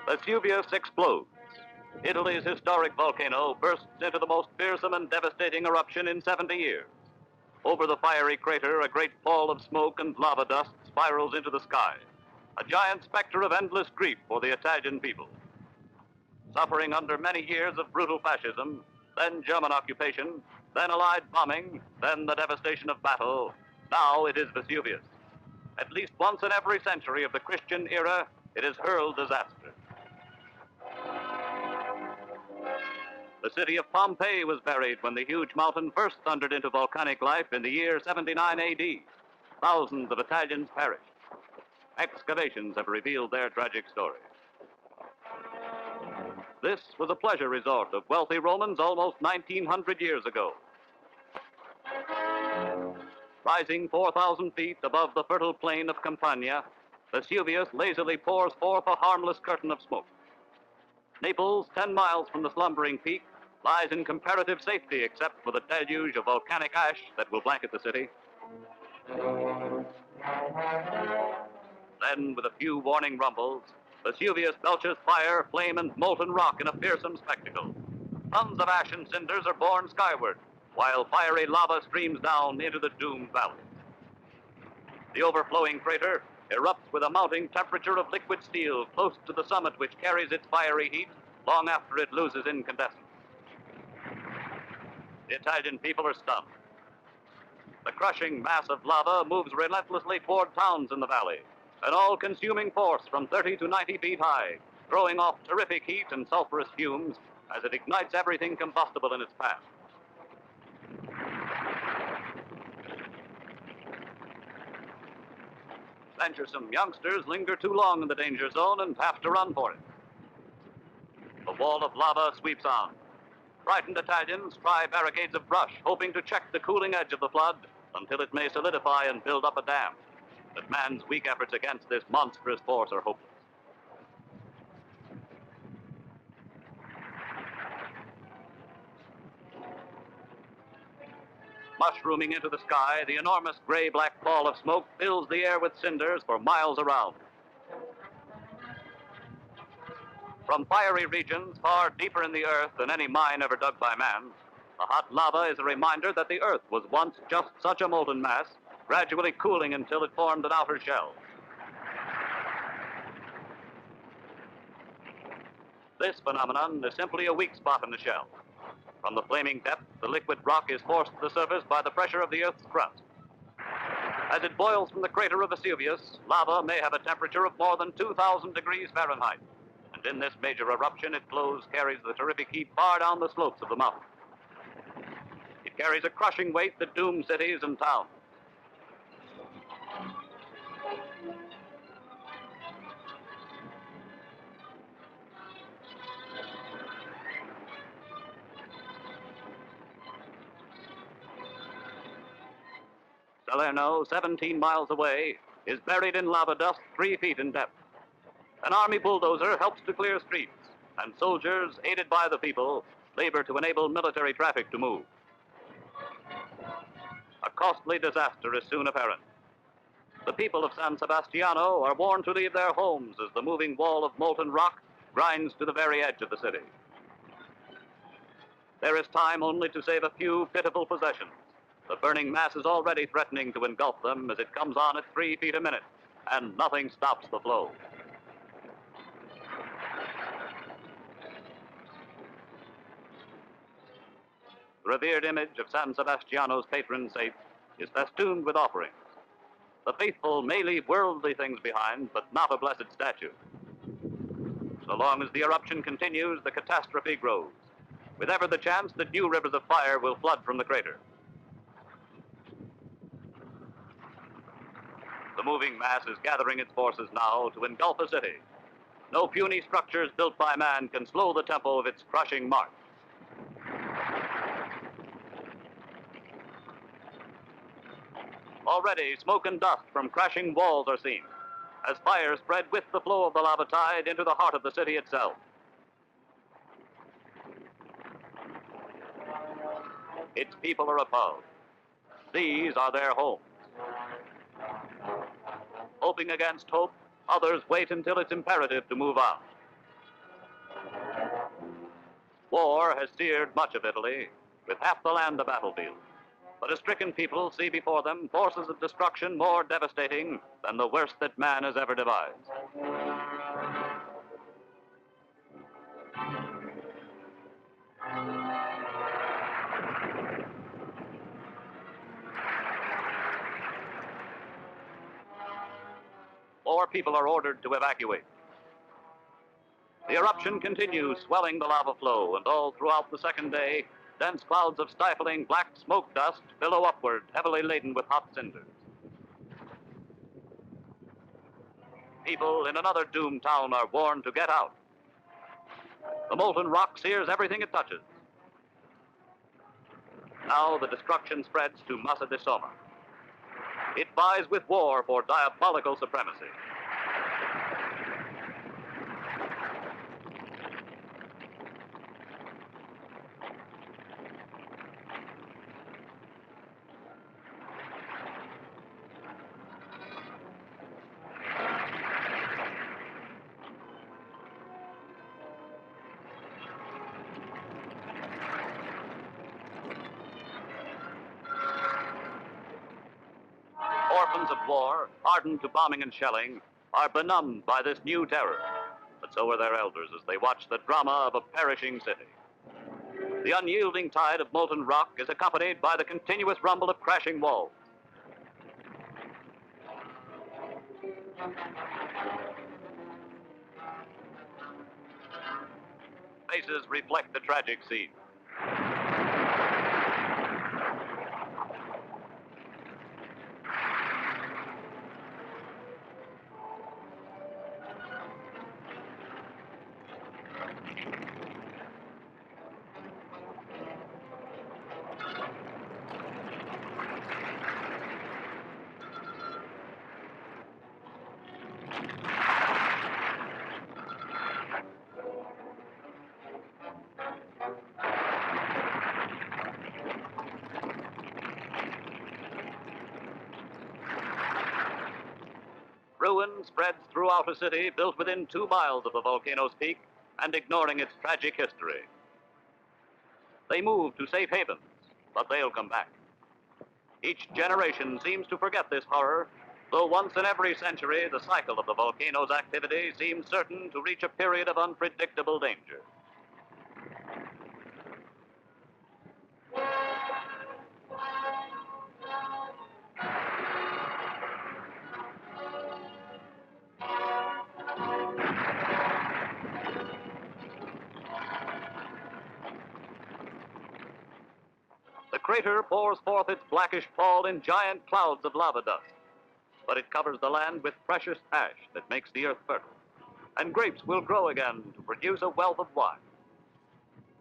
Vesuvius explodes. Italy's historic volcano bursts into the most fearsome and devastating eruption in 70 years. Over the fiery crater, a great pall of smoke and lava dust spirals into the sky, a giant specter of endless grief for the Italian people. Suffering under many years of brutal fascism, then German occupation, then Allied bombing, then the devastation of battle, now it is Vesuvius. At least once in every century of the Christian era, it has hurled disaster. The city of Pompeii was buried when the huge mountain first thundered into volcanic life in the year 79 AD. Thousands of Italians perished. Excavations have revealed their tragic story. This was a pleasure resort of wealthy Romans almost 1,900 years ago. Rising 4,000 feet above the fertile plain of Campania, Vesuvius lazily pours forth a harmless curtain of smoke. Naples, 10 miles from the slumbering peak, lies in comparative safety except for the deluge of volcanic ash that will blanket the city. Then, with a few warning rumbles, Vesuvius belches fire, flame, and molten rock in a fearsome spectacle. Tons of ash and cinders are borne skyward, while fiery lava streams down into the doomed valley. The overflowing crater erupts with a mounting temperature of liquid steel close to the summit, which carries its fiery heat long after it loses incandescence. The Italian people are stunned. The crushing mass of lava moves relentlessly toward towns in the valley, an all-consuming force from 30 to 90 feet high, throwing off terrific heat and sulfurous fumes as it ignites everything combustible in its path. Venturesome youngsters linger too long in the danger zone and have to run for it. The wall of lava sweeps on. Frightened Italians try barricades of brush, hoping to check the cooling edge of the flood until it may solidify and build up a dam. But man's weak efforts against this monstrous force are hopeless. Mushrooming into the sky, the enormous gray-black ball of smoke fills the air with cinders for miles around. From fiery regions far deeper in the earth than any mine ever dug by man, the hot lava is a reminder that the earth was once just such a molten mass, gradually cooling until it formed an outer shell. This phenomenon is simply a weak spot in the shell. From the flaming depth, the liquid rock is forced to the surface by the pressure of the Earth's crust. As it boils from the crater of Vesuvius, lava may have a temperature of more than 2,000 degrees Fahrenheit. And in this major eruption, it carries the terrific heat far down the slopes of the mountain. It carries a crushing weight that dooms cities and towns. Salerno, 17 miles away, is buried in lava dust 3 feet in depth. An army bulldozer helps to clear streets, and soldiers, aided by the people, labor to enable military traffic to move. A costly disaster is soon apparent. The people of San Sebastiano are warned to leave their homes as the moving wall of molten rock grinds to the very edge of the city. There is time only to save a few pitiful possessions. The burning mass is already threatening to engulf them as it comes on at 3 feet a minute, and nothing stops the flow. The revered image of San Sebastiano's patron saint is festooned with offerings. The faithful may leave worldly things behind, but not a blessed statue. So long as the eruption continues, the catastrophe grows, with ever the chance that new rivers of fire will flood from the crater. The moving mass is gathering its forces now to engulf a city. No puny structures built by man can slow the tempo of its crushing march. Already, smoke and dust from crashing walls are seen, as fire spread with the flow of the lava tide into the heart of the city itself. Its people are appalled. These are their homes. Hoping against hope, others wait until it's imperative to move on. War has seared much of Italy, with half the land a battlefield. But a stricken people see before them forces of destruction more devastating than the worst that man has ever devised. More people are ordered to evacuate. The eruption continues, swelling the lava flow, and all throughout the second day, dense clouds of stifling black smoke dust billow upward, heavily laden with hot cinders. People in another doomed town are warned to get out. The molten rock sears everything it touches. Now the destruction spreads to Massa di Soma. It vies with war for diabolical supremacy. Orphans of war, hardened to bombing and shelling, are benumbed by this new terror. But so are their elders as they watch the drama of a perishing city. The unyielding tide of molten rock is accompanied by the continuous rumble of crashing walls. Faces reflect the tragic scene. Ruin spreads throughout a city built within 2 miles of the volcano's peak and ignoring its tragic history. They move to safe havens, but they'll come back. Each generation seems to forget this horror, though once in every century the cycle of the volcano's activity seems certain to reach a period of unpredictable danger. The crater pours forth its blackish pall in giant clouds of lava dust, but it covers the land with precious ash that makes the earth fertile, and grapes will grow again to produce a wealth of wine.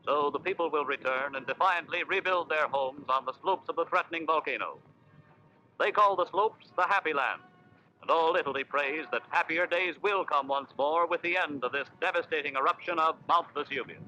So the people will return and defiantly rebuild their homes on the slopes of the threatening volcano. They call the slopes the Happy Land, and all Italy prays that happier days will come once more with the end of this devastating eruption of Mount Vesuvius.